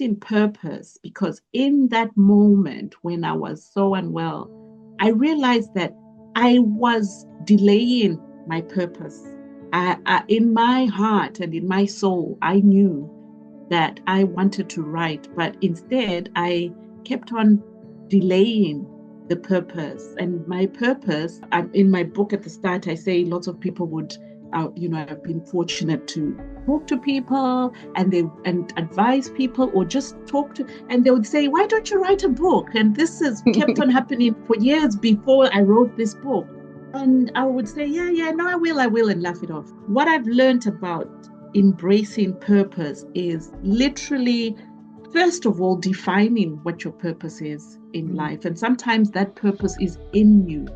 in purpose because in that moment when I was so unwell, I realized that I was delaying my purpose. In my heart and in my soul, I knew that I wanted to write, but instead I kept on delaying the purpose. And my purpose, in my book at the start, I say lots of people would, I've been fortunate to talk to people and advise people or just talk to, and they would say, why don't you write a book? And this has kept on happening for years before I wrote this book. And I would say, yeah, no, I will, and laugh it off. What I've learned about embracing purpose is literally, first of all, defining what your purpose is in life. And sometimes that purpose is in you.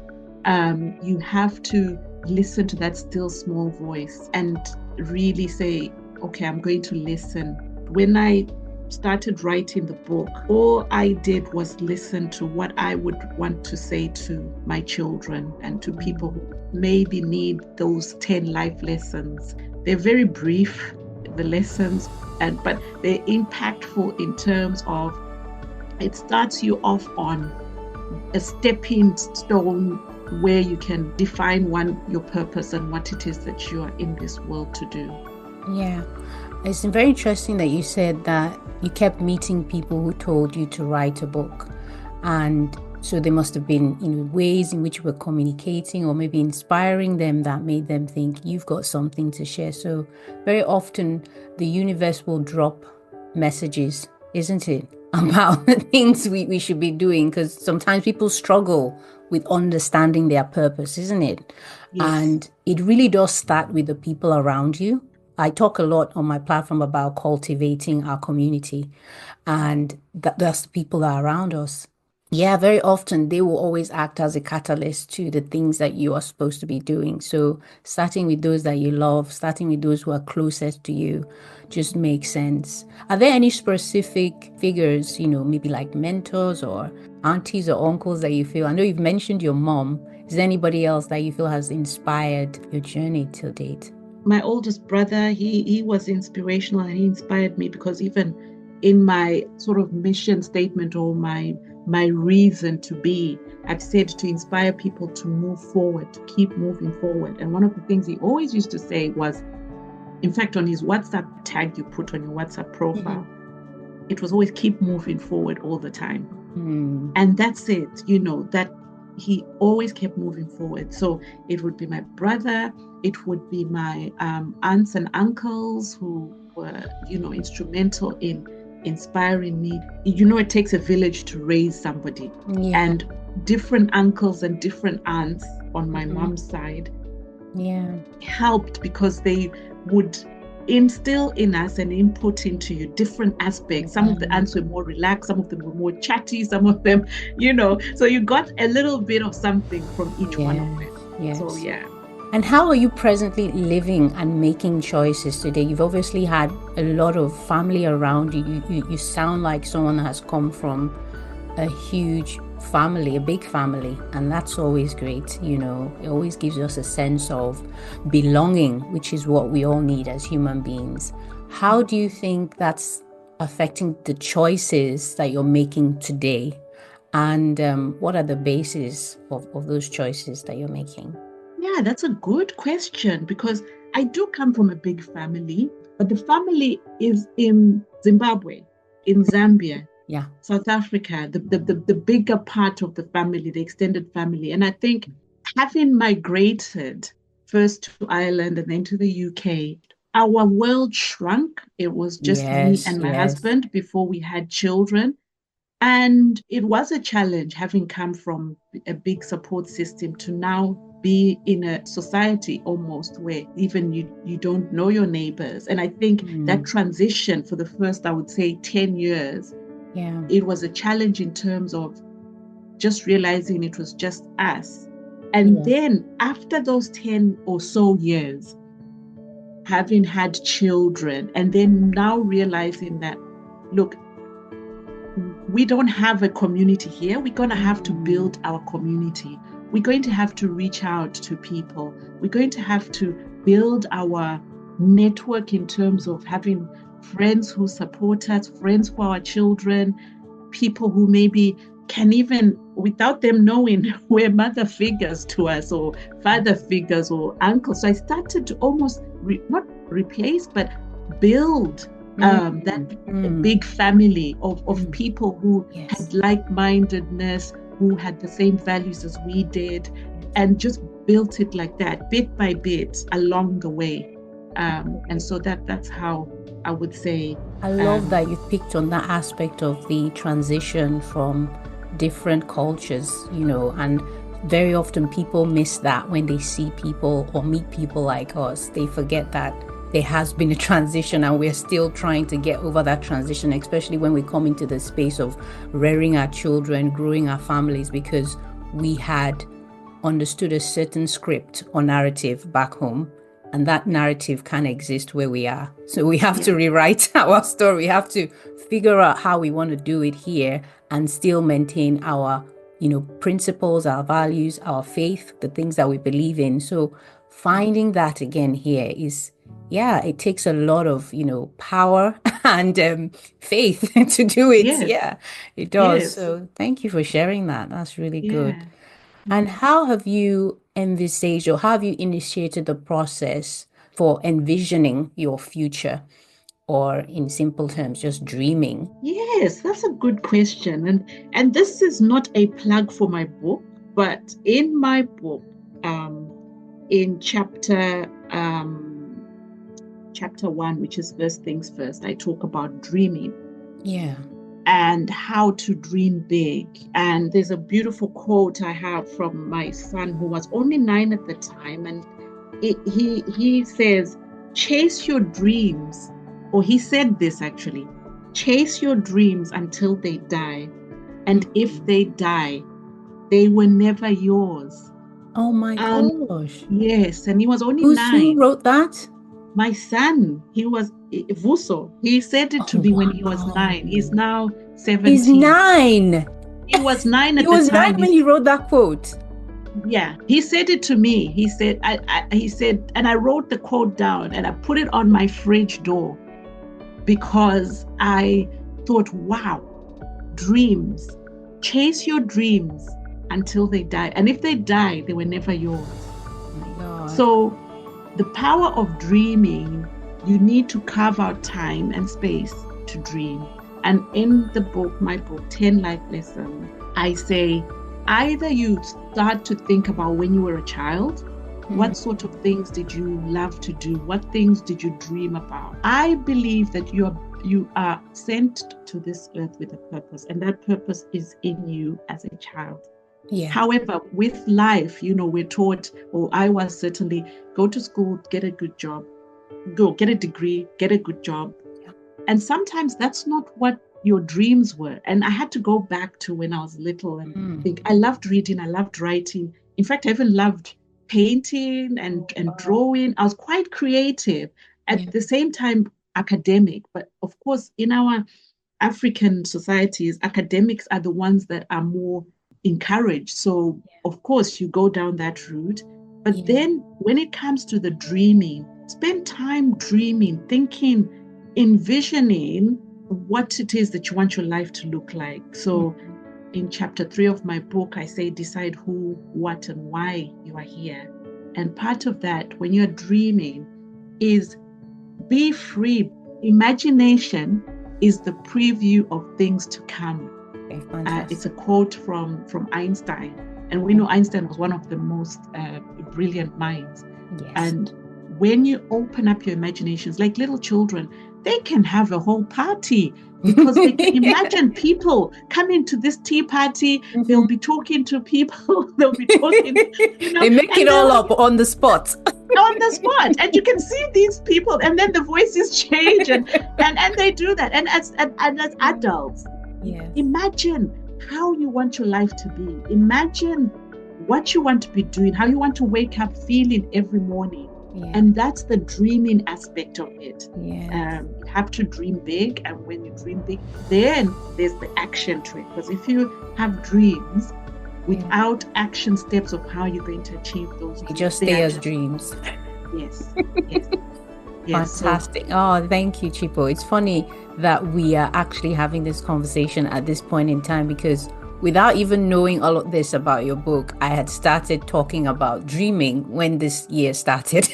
You have to listen to that still small voice and really say, okay, I'm going to listen. When I started writing the book, all I did was listen to what I would want to say to my children and to people who maybe need those 10 life lessons. They're very brief, the lessons, but they're impactful in terms of it starts you off on a stepping stone where you can define your purpose and what it is that you are in this world to do. Yeah. It's very interesting that you said that you kept meeting people who told you to write a book. And so there must have been, ways in which you were communicating or maybe inspiring them that made them think you've got something to share. So very often the universe will drop messages, isn't it, about the things we should be doing, because sometimes people struggle with understanding their purpose, isn't it? Yes. And it really does start with the people around you. I talk a lot on my platform about cultivating our community, and that's the people that are around us. Yeah, very often they will always act as a catalyst to the things that you are supposed to be doing. So starting with those that you love, starting with those who are closest to you, just makes sense. Are there any specific figures, maybe like mentors or aunties or uncles that you feel? I know you've mentioned your mom. Is there anybody else that you feel has inspired your journey till date? My oldest brother, he was inspirational and he inspired me because even in my sort of mission statement or my reason to be, I've said to inspire people to move forward, to keep moving forward. And one of the things he always used to say was, in fact, on his WhatsApp tag you put on your WhatsApp profile, it was always keep moving forward all the time. And that's it, that he always kept moving forward. So it would be my brother, it would be my aunts and uncles who were, instrumental in inspiring me. It takes a village to raise somebody. Yeah. And different uncles and different aunts on my mom's side helped because they would instill in us and input into you different aspects. Some of the aunts were more relaxed, some of them were more chatty, some of them, so you got a little bit of something from each one of them. Yes. So yeah. And how are you presently living and making choices today? You've obviously had a lot of family around you. You sound like someone that has come from a huge family, a big family, and that's always great. It always gives us a sense of belonging, which is what we all need as human beings. How do you think that's affecting the choices that you're making today? And what are the bases of those choices that you're making? Yeah, that's a good question because I do come from a big family, but the family is in Zimbabwe, in Zambia, South Africa, the bigger part of the family, the extended family. And I think having migrated first to Ireland and then to the UK, our world shrunk. It was just me and my husband before we had children. And it was a challenge having come from a big support system to now be in a society almost where even you don't know your neighbors. And I think that transition for the first, I would say, 10 years, it was a challenge in terms of just realizing it was just us. And then after those 10 or so years, having had children, and then now realizing that, look, we don't have a community here. We're going to have to build our community. We're going to have to reach out to people. We're going to have to build our network in terms of having friends who support us, friends for our children, people who maybe can even, without them knowing, we're mother figures to us or father figures or uncles. So I started to almost not replace, but build that big family of people who had like-mindedness, who had the same values as we did, and just built it like that, bit by bit, along the way. And so that's how I would say. I love that you picked on that aspect of the transition from different cultures, and very often people miss that when they see people or meet people like us. They forget that there has been a transition and we're still trying to get over that transition, especially when we come into the space of rearing our children, growing our families, because we had understood a certain script or narrative back home, and that narrative can't exist where we are. So we have to rewrite our story. We have to figure out how we want to do it here and still maintain our, principles, our values, our faith, the things that we believe in. So finding that again here is, it takes a lot of, power and faith to do it. Yes. Yeah, it does. Yes. So thank you for sharing that. That's really good. Yeah. And how have you envisaged or how have you initiated the process for envisioning your future, or in simple terms, just dreaming? Yes, that's a good question. And this is not a plug for my book, but in my book, in chapter 1, which is First Things First, I talk about dreaming. Yeah. And how to dream big. And there's a beautiful quote I have from my son, who was only 9 at the time. And he says, chase your dreams. Or he said this actually, chase your dreams until they die. And if they die, they were never yours. Oh my gosh. Yes. And he was only 9. Who wrote that? My son. He was Vuso. He said it to me when he was 9. He's now 17. He's 9. He was 9 at the time. He was 9 when he wrote that quote. Yeah, he said it to me. He said, and I wrote the quote down and I put it on my fridge door because I thought, wow, dreams. Chase your dreams until they die. And if they die, they were never yours. Oh my God. So the power of dreaming, you need to carve out time and space to dream. And in the book, my book, 10 Life Lessons, I say, either you start to think about when you were a child, what sort of things did you love to do? What things did you dream about? I believe that you are sent to this earth with a purpose, and that purpose is in you as a child. Yeah. However, with life, we're taught, or I was certainly, go to school, get a good job, go get a degree, get a good job. Yeah. And sometimes that's not what your dreams were. And I had to go back to when I was little and think, I loved reading, I loved writing. In fact, I even loved painting and drawing. I was quite creative, at the same time academic. But of course, in our African societies, academics are the ones that are more encouraged. So of course you go down that route. But then when it comes to the dreaming, spend time dreaming, thinking, envisioning what it is that you want your life to look like. So in chapter 3 of my book, I say, decide who, what, and why you are here. And part of that, when you're dreaming, is be free. Imagination is the preview of things to come. It's a quote from Einstein. And we know Einstein was one of the most brilliant minds. Yes. And when you open up your imaginations, like little children, they can have a whole party because they can imagine people coming to this tea party. They'll be talking to people. They'll be talking. They make it all up on the spot. On the spot, and you can see these people, and then the voices change, and they do that. And as adults, imagine how you want your life to be. Imagine what you want to be doing, how you want to wake up feeling every morning. And that's the dreaming aspect of it. You have to dream big, and when you dream big, then there's the action to it. Because if you have dreams without action steps of how you're going to achieve those dreams, they just stay as dreams. Yes. Yes. So Fantastic. Oh, thank you, Chipo. It's funny that we are actually having this conversation at this point in time because without even knowing all of this about your book, I had started talking about dreaming when this year started.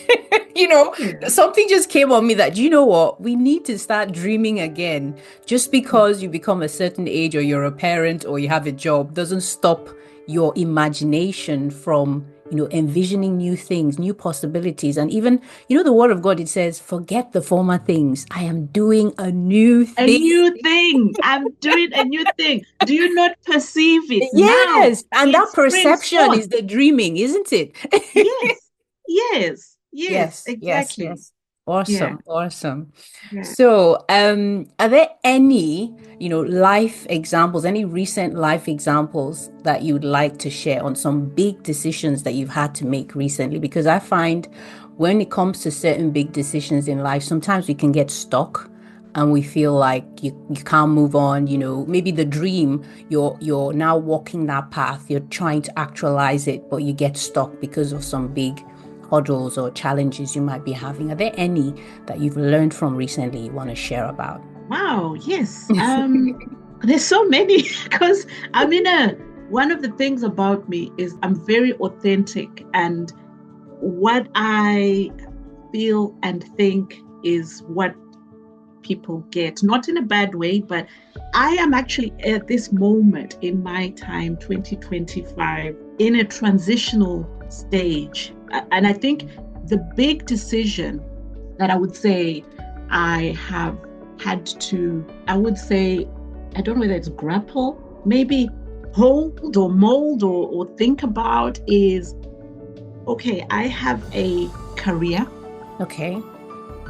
yeah. Something just came on me that, you know what, we need to start dreaming again. Just because you become a certain age or you're a parent or you have a job doesn't stop your imagination from envisioning new things, new possibilities. And even, the word of God, it says, forget the former things. I am doing a new A thing. new thing. I'm doing a new thing. Do you not perceive it now? Yes. And It that springs perception forth. is the dreaming, isn't it? Yes. Yes. Yes. Yes, yes, Exactly. yes. Yeah. Awesome, awesome. Yeah. So, are there any, life examples, any recent life examples that you would like to share on some big decisions that you've had to make recently? Because I find when it comes to certain big decisions in life, sometimes we can get stuck and we feel like you can't move on. Maybe the dream, you're now walking that path, you're trying to actualize it, but you get stuck because of some big hurdles or challenges you might be having. Are there any that you've learned from recently you want to share about? Wow. Yes. There's so many because one of the things about me is I'm very authentic, and what I feel and think is what people get, not in a bad way, but I am actually at this moment in my time, 2025, in a transitional stage. And I think the big decision that I would say I have had to, I would say, I don't know whether it's grapple, maybe hold or mold or think about is, okay, I have a career. Okay.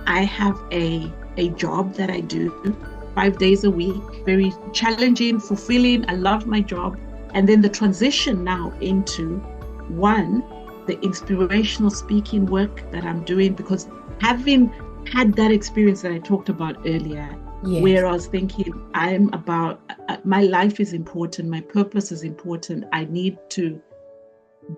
I have a job that I do 5 days a week, very challenging, fulfilling. I love my job. And then the transition now into the inspirational speaking work that I'm doing, because having had that experience that I talked about earlier, Yes. where I was thinking, I'm about, my life is important, my purpose is important. I need to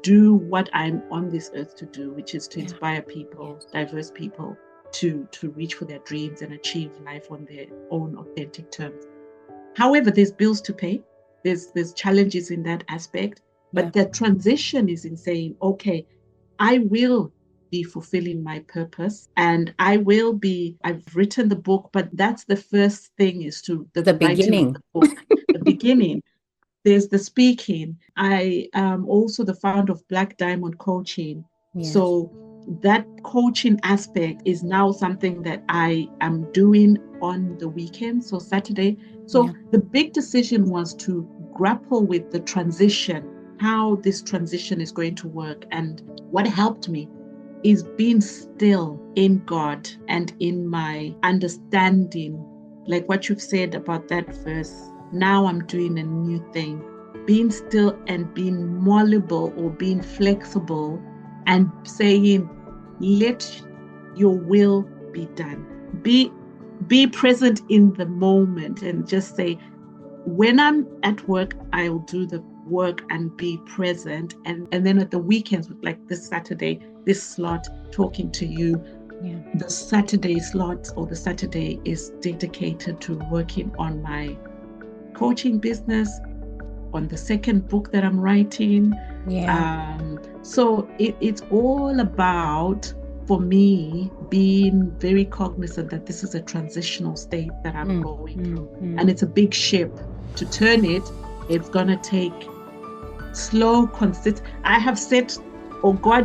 do what I'm on this earth to do, which is to inspire people, diverse people, to reach for their dreams and achieve life on their own authentic terms. However, there's bills to pay. There's challenges in that aspect. But the transition is in saying, okay, I will be fulfilling my purpose, and I've written the book, but that's the first thing, is to the writing of beginning. the book, the beginning. There's the speaking. I am also the founder of Black Diamond Coaching. Yes. So that coaching aspect is now something that I am doing on the weekend, so Saturday. So the big decision was to grapple with the transition, how this transition is going to work. And what helped me is being still in God and in my understanding, like what you've said about that verse. Now I'm doing a new thing. Being still and being malleable, or being flexible, and saying, let your will be done. Be present in the moment, and just say, when I'm at work, I'll do the work and be present. And then at the weekends, like this Saturday, this slot talking to you, the Saturday slot, or the Saturday, is dedicated to working on my coaching business, on the second book that I'm writing. So it's all about, for me, being very cognizant that this is a transitional state that I'm going through. And it's a big ship. To turn it, it's going to take slow, consistent. I have set, God